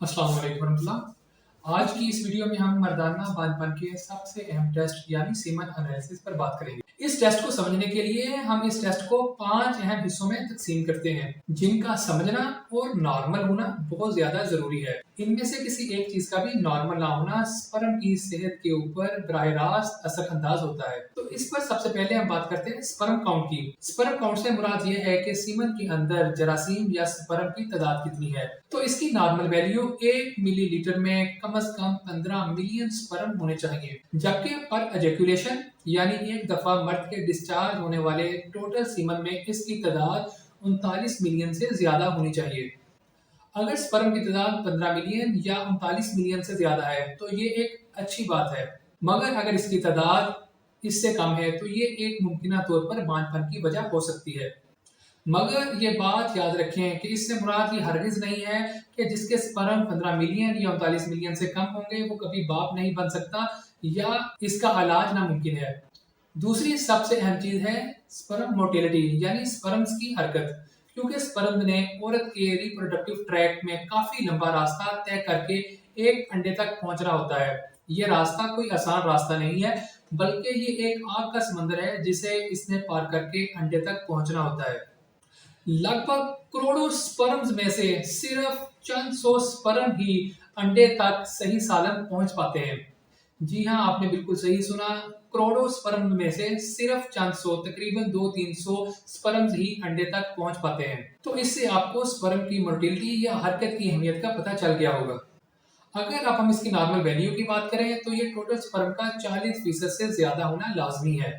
अस्सलाम वालेकुम वरहमतुल्लाह। आज की इस वीडियो में हम मर्दाना बांझपन के सबसे अहम टेस्ट यानी सीमन एनालिसिस पर बात करेंगे। इस टेस्ट को समझने के लिए हम इस टेस्ट को 5 अहम हिस्सों में तकसीम करते हैं, जिनका समझना और नॉर्मल होना बहुत ज्यादा जरूरी है। इनमें से किसी एक चीज का भी नॉर्मल ना होना स्पर्म की सेहत के ऊपर बराह रास्त असर अंदाज होता है। तो इस पर सबसे पहले हम बात करते हैं स्पर्म काउंट की। स्पर्म काउंट से मुराद ये है कि सीमन के अंदर जरासीम या स्पर्म की तादाद कितनी है। तो इसकी नॉर्मल वैल्यू 1 मिलीलीटर में कम से कम 15 मिलियन स्पर्म होने चाहिए, जबकि पर एजेकुलेशन यानी एक दफा मर्द के डिस्चार्ज होने वाले टोटल सीमन में इसकी तादाद 39 मिलियन से ज्यादा होनी चाहिए। अगर स्पर्म की तादाद 15 मिलियन या 39 मिलियन से ज्यादा है तो ये एक अच्छी बात है, मगर अगर इसकी तादाद इससे कम है तो ये एक मुमकिन तौर पर बांझपन की वजह हो सकती है। मगर ये बात याद रखें कि इससे मुराद ये हरगिज नहीं है कि जिसके स्पर्म 15 मिलियन या 39 मिलियन से कम होंगे वो कभी बाप नहीं बन सकता या इसका इलाज नामुमकिन है। दूसरी सबसे अहम चीज है स्पर्म मोटिलिटी यानी स्पर्म्स की हरकत, क्योंकि स्पर्म ने औरत के रिप्रोडक्टिव ट्रैक में काफी लंबा रास्ता तय करके एक अंडे तक पहुंचना होता है। ये रास्ता कोई आसान रास्ता नहीं है, बल्कि ये एक आग का समंदर है जिसे इसने पार करके अंडे तक पहुंचना होता है। लगभग करोड़ों स्पर्म्स में से सिर्फ चंद सौ स्पर्म ही अंडे तक सही सालम पहुंच पाते हैं। जी हाँ, आपने बिल्कुल सही सुना, करोड़ों स्पर्म में से सिर्फ चंद सौ तकरीबन 200-300 स्पर्म्स ही अंडे तक पहुंच पाते हैं। तो इससे आपको स्पर्म की मोटिलिटी या हरकत की अहमियत का पता चल गया होगा। अगर आप हम इसकी नॉर्मल वैल्यू की बात करें तो ये टोटल स्पर्म का 40% से ज्यादा होना लाजमी है।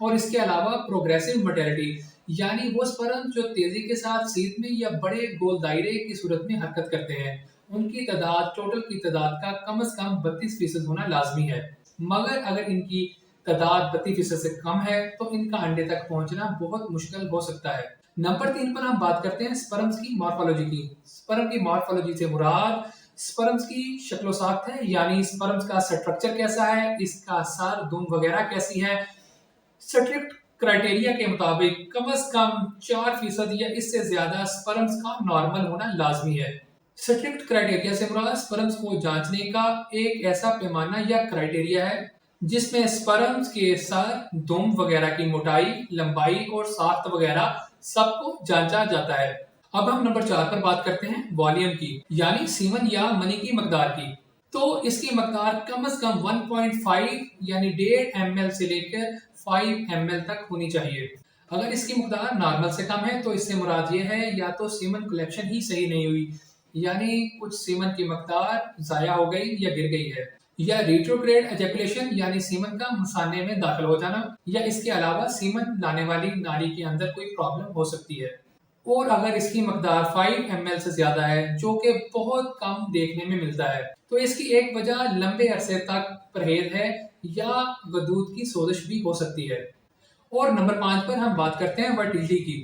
और इसके अलावा प्रोग्रेसिव मोटिलिटी यानी वो स्पर्म जो तेजी के साथ सीध में या बड़े गोल दायरे की सूरत में हरकत करते हैं, उनकी तादाद टोटल की तादाद का कम से कम 32% होना लाजमी है। मगर अगर इनकी तादाद 32% से कम है तो इनका अंडे तक पहुंचना बहुत मुश्किल हो सकता है। नंबर 3 पर हम बात करते हैं स्पर्म्स की मॉर्फोलॉजी की। स्पर्म की मॉर्फोलॉजी से मुराद स्पर्म्स की शक्लो साख्त है, यानी स्पर्म्स का स्ट्रक्चर कैसा है, इसका सर दुम वगैरह कैसी है। स्ट्रिक्ट क्राइटेरिया के मुताबिक कम से कम 4% या इससे ज्यादा स्पर्म्स का नॉर्मल होना लाजमी है। स्ट्रिक्ट क्राइटेरिया से मुराद स्पर्म्स को जांचने का एक ऐसा पैमाना या क्राइटेरिया है जिसमें स्पर्म्स के सर दुम वगैरह की मोटाई, लंबाई और साख्त वगैरह सबको जांचा जाता है। अब हम नंबर 4 पर बात करते हैं वॉल्यूम की, यानी सीमन या मनी की मकदार की। तो इसकी मकदार कम से कम 1.5 यानी 1.5 ml से लेकर 5 ml तक होनी चाहिए। अगर इसकी मकदार नॉर्मल से कम है तो इससे मुराद ये है या तो सीमन कलेक्शन ही सही नहीं हुई, यानी कुछ सीमन की मकदार जाया हो गई या गिर गई है, या रिट्रोग्रेड एजेकुलेशन यानी सीमन का मुसाने में दाखिल हो जाना, या इसके अलावा सीमन लाने वाली नाली के अंदर कोई प्रॉब्लम हो सकती है। और अगर इसकी मकदार 5 ml से ज्यादा है, जो कि बहुत कम देखने में मिलता है, तो इसकी एक वजह लंबे अरसे तक परहेज है या गदूद की सोजिश भी हो सकती है। और नंबर 5 पर हम बात करते हैं फर्टिलिटी की।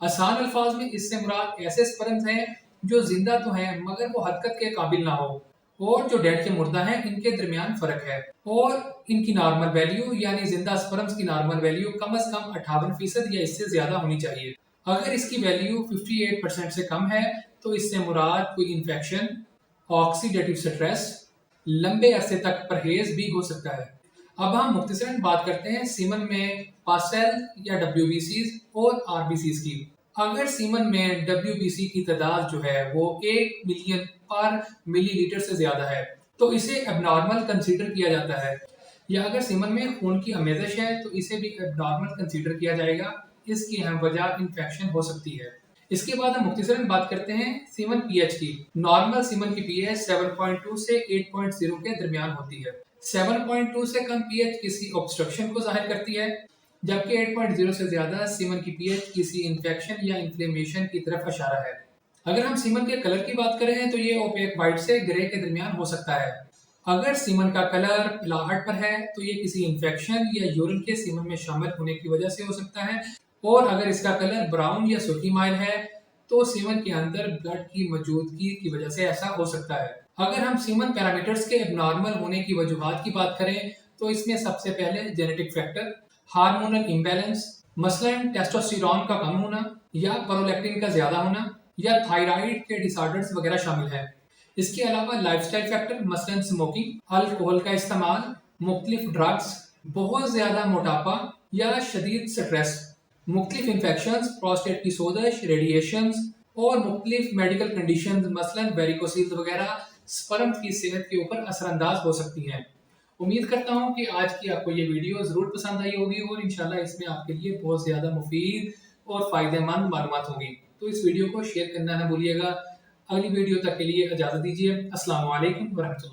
आसान अल्फाज में इससे मुराद ऐसे स्पर्म्स हैं जो जिंदा तो हैं मगर वो हरकत के काबिल ना हो, और जो डेड के मुर्दा हैं इनके दरमियान फर्क है। और इनकी नॉर्मल वैल्यू यानी जिंदा स्पर्म्स की नॉर्मल वैल्यू कम से कम 58% या इससे ज्यादा होनी चाहिए। अगर इसकी वैल्यू 58% से कम है तो इससे मुराद कोई इन्फेक्शन, ऑक्सीडेटिव स्ट्रेस, लंबे अरसे तक परहेज भी हो सकता है। अब हम मुख्तसरन बात करते हैं सीमन में पास्ट सेल या WBCs और RBCs की। अगर सीमन में WBC की तादाद जो है वो 1 मिलियन पर मिलीलीटर से ज्यादा है तो इसे एबनॉर्मल कंसीडर किया जाता है, या अगर सीमन में खून की आमेजिश है तो इसे भी एबनॉर्मल कंसीडर किया जाएगा। इसकी अहम वजह इन्फेक्शन हो सकती है। इसके बाद हम मुख्तसरन बात करते हैं सीमन पीएच की। नॉर्मल सीमन की पीएच 7.2 से 8.0 के दरमियान होती है। 7.2 से कम पीएच किसी ऑब्स्ट्रक्शन को जाहिर करती है, जबकि 8.0 से ज्यादा सीमन की पीएच किसी इन्फेक्शन या इन्फ्लेमेशन की तरफ इशारा है। अगर हम सीमन के कलर की बात करें तो ये ओपेक व्हाइट से ग्रे के दरमियान हो सकता है। अगर सीमन का कलर पिलाहट पर है तो ये किसी इन्फेक्शन या यूरिन के सीमन में शामिल होने की वजह से हो सकता है, और अगर इसका कलर ब्राउन या सुर्खी माइल है तो सीमन के अंदर ब्लड की मौजूदगी की वजह से ऐसा हो सकता है। अगर हम सीमन पैरामीटर्स के एबनॉर्मल होने की वजूहात की बात करें तो इसमें सबसे पहले जेनेटिक फैक्टर, हार्मोनल इम्बैलेंस, मसलन टेस्टोस्टेरोन का कम होना या प्रोलैक्टिन का ज्यादा होना, या थायराइड के डिसऑर्डर्स वगैरह शामिल हैं। اس کے علاوہ لائف سٹائل فیکٹر مثلاً اسموکنگ، الکوہل کا استعمال، مختلف ڈرگس، بہت زیادہ موٹاپا یا شدید سٹریس، مختلف انفیکشنز، پروسٹیٹ کی سوزش، ریڈیشنز اور مختلف میڈیکل کنڈیشنز مثلاً ویریکوسیلز وغیرہ سپرم کی صحت کے اوپر اثر انداز ہو سکتی ہیں۔ امید کرتا ہوں کہ آج کی آپ کو یہ ویڈیو ضرور پسند آئی ہوگی اور انشاءاللہ اس میں آپ کے لیے بہت زیادہ مفید اور فائدہ مند معلومات ہوں گی۔ تو اس ویڈیو کو شیئر کرنا نہ بھولیے گا۔ اگلی ویڈیو تک کے لیے اجازت دیجیے۔ السلام علیکم ورحمۃ اللہ۔